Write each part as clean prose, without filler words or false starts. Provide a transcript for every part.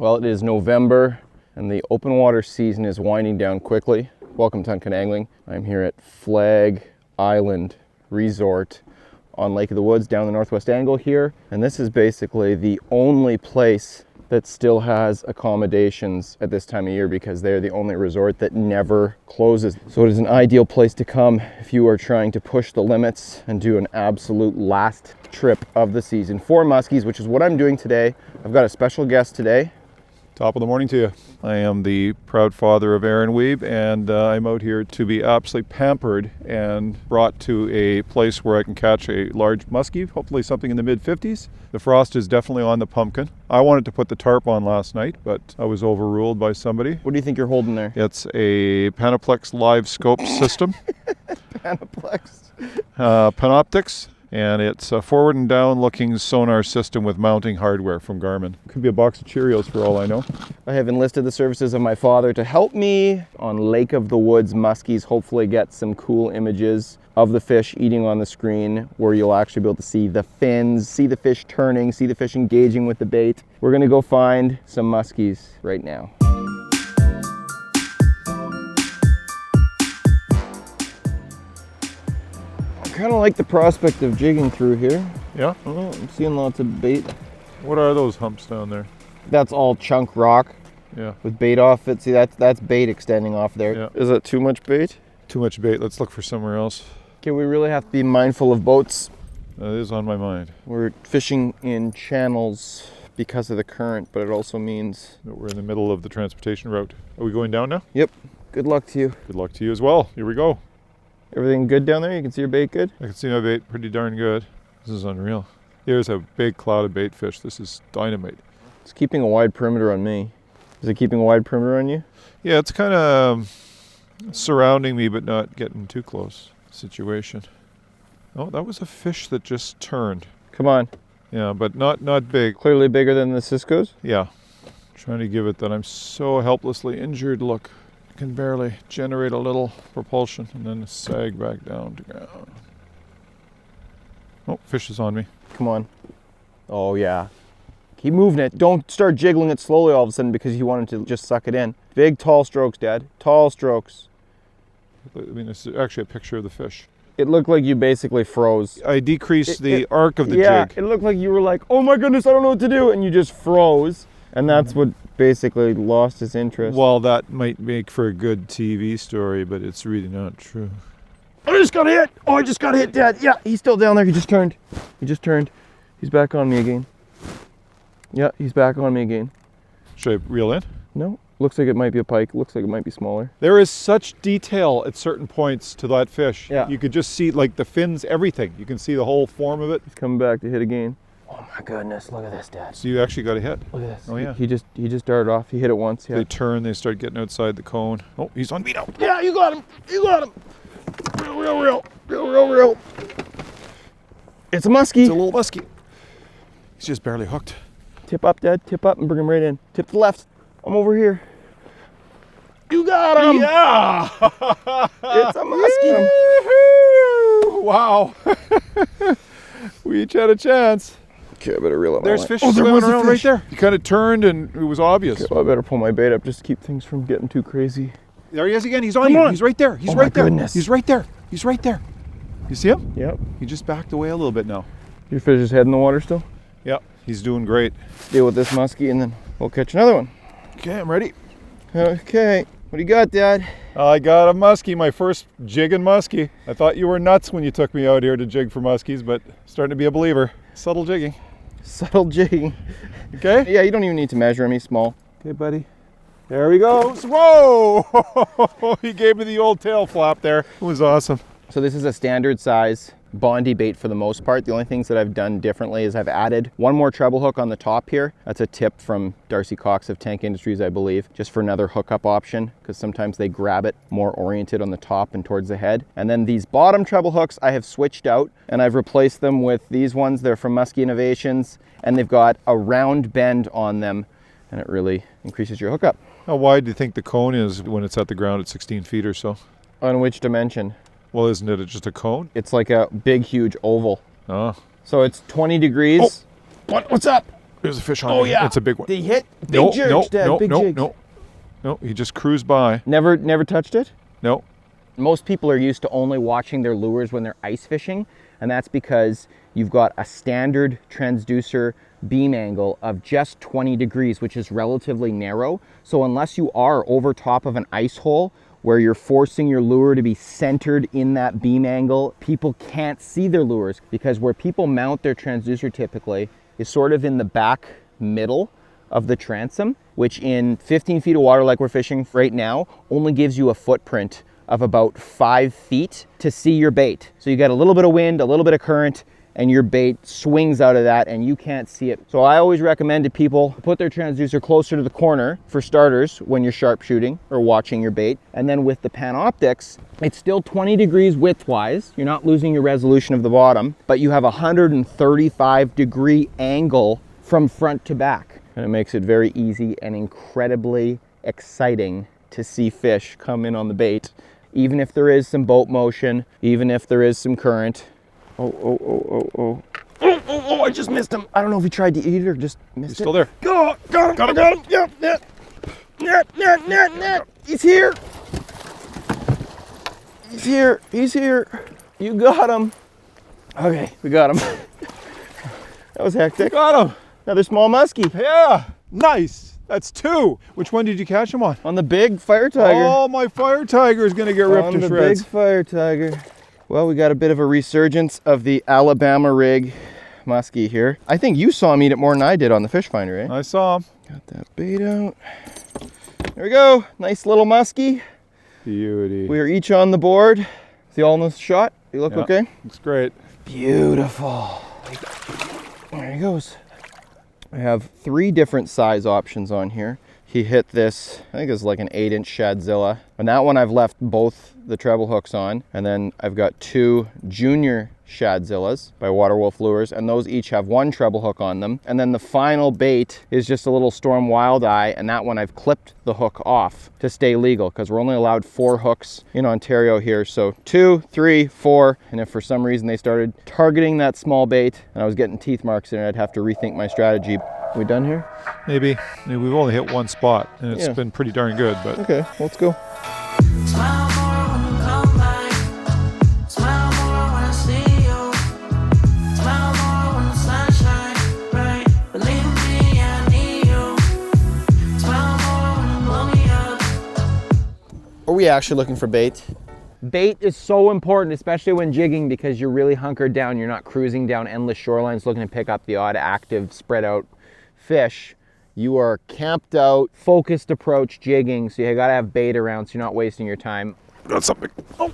Well, it is November and the open water season is winding down quickly. Welcome to Uncut Angling. I'm here at Flag Island Resort on Lake of the Woods down the northwest angle here. And this is basically the only place that still has accommodations at this time of year because they're the only resort that never closes. So it is an ideal place to come if you are trying to push the limits and do an absolute last trip of the season for muskies, which is what I'm doing today. I've got a special guest today. Top of the morning to you. I am the proud father of Aaron Weeb, and I'm out here to be absolutely pampered and brought to a place where I can catch a large muskie, hopefully something in the mid-50s. The frost is definitely on the pumpkin. I wanted to put the tarp on last night, but I was overruled by somebody. What do you think you're holding there? It's a Panoptix LiveScope system. Panoptix. Panoptix. And it's a forward and down looking sonar system with mounting hardware from Garmin. Could be a box of Cheerios for all I know. I have enlisted the services of my father to help me on Lake of the Woods muskies, hopefully get some cool images of the fish eating on the screen where you'll actually be able to see the fins, see the fish turning, see the fish engaging with the bait. We're gonna go find some muskies right now. I kind of like the prospect of jigging through here. Yeah? Oh, I'm seeing lots of bait. What are those humps down there? That's all chunk rock. Yeah. With bait off it. See, that's bait extending off there. Yeah. Is that too much bait? Too much bait. Let's look for somewhere else. Okay, we really have to be mindful of boats. That is on my mind. We're fishing in channels because of the current, but it also means... That we're in the middle of the transportation route. Are we going down now? Yep. Good luck to you. Good luck to you as well. Here we go. Everything good down there? You can see your bait good? I can see my bait pretty darn good. This is unreal. Here's a big cloud of bait fish. This is dynamite. It's keeping a wide perimeter on me. Is it keeping a wide perimeter on you? Yeah, it's kind of surrounding me but not getting too close situation. Oh, that was a fish that just turned. Come on. Yeah, but not big. Clearly bigger than the Cisco's? Yeah. Trying to give it that I'm so helplessly injured look. Can barely generate a little propulsion and then sag back down to ground. Oh, fish is on me. Come on. Oh yeah. Keep moving it. Don't start jiggling it slowly all of a sudden because you want it to just suck it in. Big tall strokes, Dad. Tall strokes. I mean, this is actually a picture of the fish. It looked like you basically froze. I decreased the arc of the yeah, jig. It looked like you were like, oh my goodness, I don't know what to do. And you just froze. And that's what basically lost his interest. Well, that might make for a good TV story, but it's really not true. I just got hit. Oh, I just got hit, Dad. Yeah, he's still down there. He just turned. He just turned. He's back on me again. Yeah, he's back on me again. Should I reel in? No, looks like it might be a pike. Looks like it might be smaller. There is such detail at certain points to that fish. Yeah. You could just see like the fins, everything. You can see the whole form of it. He's coming back to hit again. Oh my goodness, look at this, Dad. So you actually got a hit. Look at this. Oh yeah. He just darted off. He hit it once. Yeah. They turn, they start getting outside the cone. Oh, he's on me now. Yeah, you got him. You got him. Real. It's a muskie. It's a little muskie. He's just barely hooked. Tip up, Dad. Tip up and bring him right in. Tip to the left. I'm over here. You got him. Yeah. It's a muskie. Wow. We each had a chance. Okay, I better reel up. There's fish swimming around right there. He kind of turned and it was obvious. Okay, well, I better pull my bait up just to keep things from getting too crazy. There he is again. He's on you. He's right there. He's right there. Goodness. He's right there. He's right there. You see him? Yep. He just backed away a little bit now. Your fish is head in the water still? Yep. He's doing great. Deal with this muskie and then we'll catch another one. Okay, I'm ready. Okay. What do you got, Dad? I got a muskie, my first jigging muskie. I thought you were nuts when you took me out here to jig for muskies, but starting to be a believer. Subtle jigging. Subtle jigging. Okay? Yeah, you don't even need to measure him. He's small. Okay, buddy. There he goes. Whoa! He gave me the old tail flap there. It was awesome. So this is a standard size Bondi bait for the most part. The only things that I've done differently is I've added one more treble hook on the top here. That's a tip from Darcy Cox of Tank Industries, I believe, just for another hookup option, because sometimes they grab it more oriented on the top and towards the head. And then these bottom treble hooks I have switched out and I've replaced them with these ones. They're from Musky Innovations and they've got a round bend on them and it really increases your hookup. How wide do you think the cone is when it's at the ground at 16 feet or so? On which dimension? Well, isn't it just a cone? It's like a big, huge oval. Oh. So it's 20 degrees. Oh. What's up? There's a fish on Oh there. yeah. It's a big one. They hit big jigs, Dad. Big jigs. No, he just cruised by. Never touched it? No. Most people are used to only watching their lures when they're ice fishing, and that's because you've got a standard transducer beam angle of just 20 degrees, which is relatively narrow. So unless you are over top of an ice hole where you're forcing your lure to be centered in that beam angle, people can't see their lures, because where people mount their transducer typically is sort of in the back middle of the transom, which in 15 feet of water like we're fishing right now only gives you a footprint of about 5 feet to see your bait. So you got a little bit of wind, a little bit of current, and your bait swings out of that and you can't see it. So I always recommend to people put their transducer closer to the corner for starters when you're sharp shooting or watching your bait. And then with the Panoptix, it's still 20 degrees widthwise. You're not losing your resolution of the bottom, but you have a 135 degree angle from front to back. And it makes it very easy and incredibly exciting to see fish come in on the bait, even if there is some boat motion, even if there is some current. Oh, I just missed him. I don't know if he tried to eat it or just missed it. He's still there. Oh, got him. Yeah. Net. He's here. You got him. Okay, we got him. That was hectic. Got him. Another small muskie. Yeah. Nice. That's 2. Which one did you catch him on? On the big fire tiger. Oh, my fire tiger is going to get ripped to shreds. Big fire tiger. Well, we got a bit of a resurgence of the Alabama rig muskie here. I think you saw him eat it more than I did on the fish finder, eh? I saw him. Got that bait out. There we go. Nice little muskie. Beauty. We are each on the board. Is he all in the shot? You look okay? Looks great. Beautiful. There he goes. I have 3 different size options on here. He hit this, I think it's like an 8-inch Shadzilla. And that one I've left both the treble hooks on. And then I've got 2 junior Shadzillas by Waterwolf Lures, and those each have 1 treble hook on them. And then the final bait is just a little Storm Wild Eye, and that one I've clipped the hook off to stay legal, because we're only allowed 4 hooks in Ontario here. So 2, 3, 4, and if for some reason they started targeting that small bait and I was getting teeth marks in it, I'd have to rethink my strategy. We done here? Maybe. We've only hit 1 spot, and it's been pretty darn good. But okay, let's go. Smile more when you come back. Smile more when I see you. Smile more when the sun shines bright. Believe me, I need you. Smile more when you blow me up. Are we actually looking for bait? Bait is so important, especially when jigging, because you're really hunkered down. You're not cruising down endless shorelines looking to pick up the odd active, spread out fish. You are camped out, focused approach jigging, so you gotta have bait around so you're not wasting your time. got something. Oh,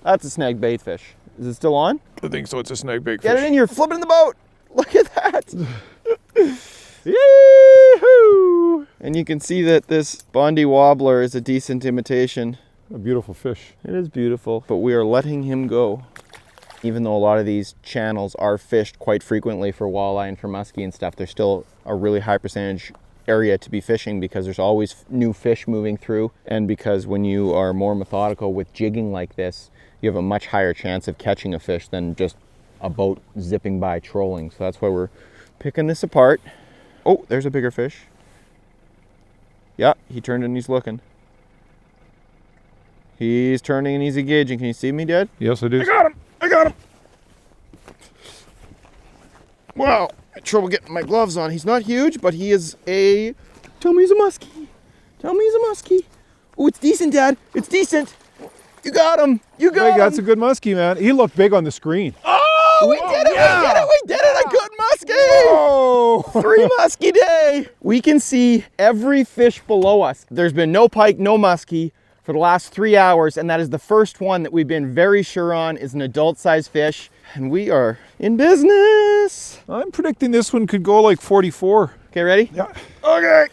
That's a snag bait fish. Is it still on? I think so. It's a snag bait fish. Get it in here, flip it in the boat. Look at that. Yee-hoo! And you can see that this Bondi Wobbler is a decent imitation. A beautiful fish. It is beautiful, but we are letting him go. Even though a lot of these channels are fished quite frequently for walleye and for muskie and stuff, there's still a really high percentage area to be fishing, because there's always new fish moving through, and because when you are more methodical with jigging like this, you have a much higher chance of catching a fish than just a boat zipping by trolling. So that's why we're picking this apart. Oh, there's a bigger fish. Yeah, he turned and he's looking. He's turning and he's engaging. Can you see me, Dad? Yes, I do. I got him. Wow, I had trouble getting my gloves on. He's not huge, but he is a... Tell me he's a muskie. Oh, it's decent, Dad. It's decent. You got him. You got him. That's a good muskie, man. He looked big on the screen. Oh, we did it. Yeah. We did it. A good muskie. Oh! 3 muskie day. We can see every fish below us. There's been no pike, no muskie for the last 3 hours, and that is the first one that we've been very sure on is an adult-sized fish, and we are in business. I'm predicting this one could go like 44. Okay, ready? Yeah. Okay.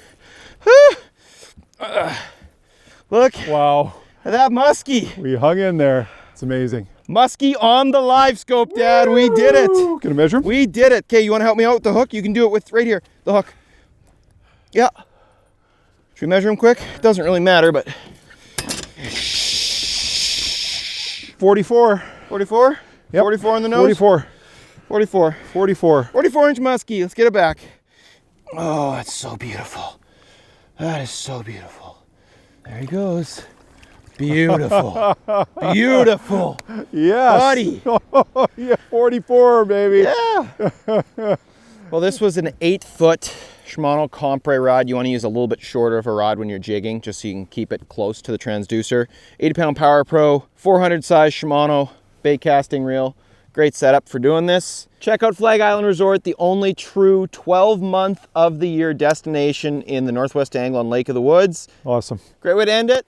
Look Wow. at that muskie. We hung in there. It's amazing. Muskie on the LiveScope, Dad. We did it. Can I measure him? We did it. Okay, you want to help me out with the hook? You can do it with right here, the hook. Yeah. Should we measure him quick? It doesn't really matter, but... 44. 44? Yep. 44 on the nose? 44. 44. 44. 44-inch muskie. Let's get it back. Oh, that's so beautiful. That is so beautiful. There he goes. Beautiful. Beautiful. Yes. Buddy. Yeah, 44, baby. Yeah. Well, this was an 8-foot Shimano Compre rod. You want to use a little bit shorter of a rod when you're jigging, just so you can keep it close to the transducer. 80-pound Power Pro, 400 size Shimano bait casting reel. Great setup for doing this. Check out Flag Island Resort, the only true 12-month of the year destination in the Northwest Angle on Lake of the Woods. Awesome. Great way to end it.